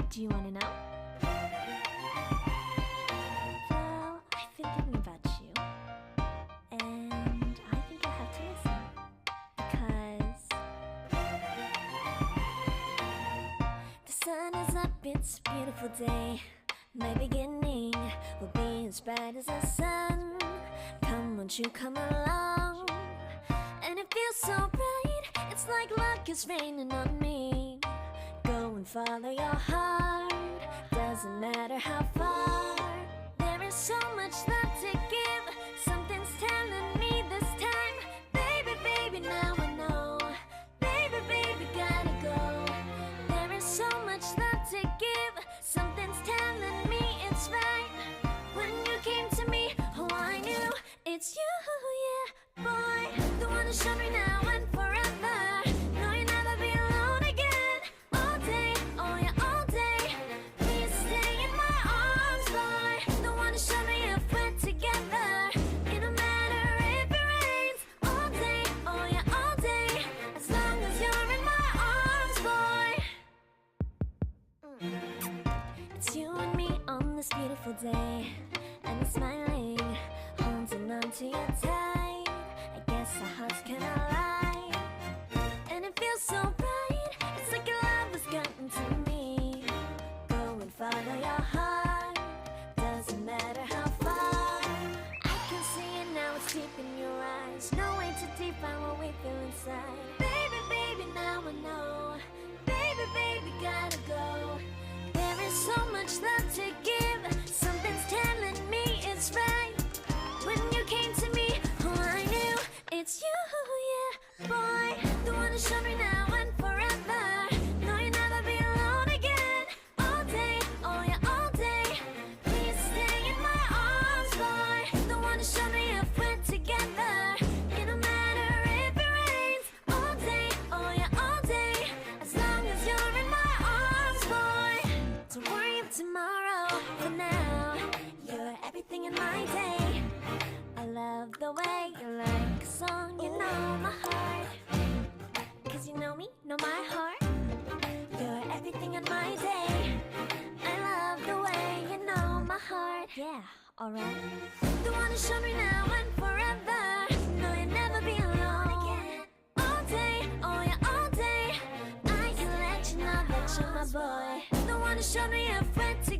Do you want to know? Well, I've been thinking about you, and I think you'll have to listen, because the sun is up, it's a beautiful day. My beginning will be as bright as the sun. Come, won't you come along? And it feels so bright, it's like luck is raining on me. Go and follow your heart, doesn't matter how far. There is so much love to give, something's telling me this time. Baby, baby, now I know. Baby, baby, gotta go. There is so much love to give, something's telling me it's right. When you came to me, oh, I knew it's you, yeah, boy. The one to show me now and forever. Beautiful day, and I'm smiling, holding on to you tight. I guess our hearts can align, and it feels so bright. It's like your love has gotten to me. Go and follow your heart, doesn't matter how far. I can see it now, it's deep in your eyes. No way to define what we feel inside. Baby, baby, now I know. Baby, baby, gotta go. There is so much love to give, something's telling me it's right. When you came to me, oh, I knew it's you, yeah, boy. The one to show me now and forever. No, you'll never be alone again. All day, oh yeah, all day. Please stay in my arms, boy. The one to show me if we're together. It don't matter if it rains. All day, oh yeah, all day. As long as you're in my arms, boy. Don't worry of tomorrow, for now you're everything in my day. I love the way you like a song, you know my heart. Cause you know me, know my heart. You're everything in my day. I love the way you know my heart. Yeah, alright. The one to show me now and forever. No, you'll never be alone again. All day, oh yeah, all day. I can let you know that you're my boy. The one to show me if we're together.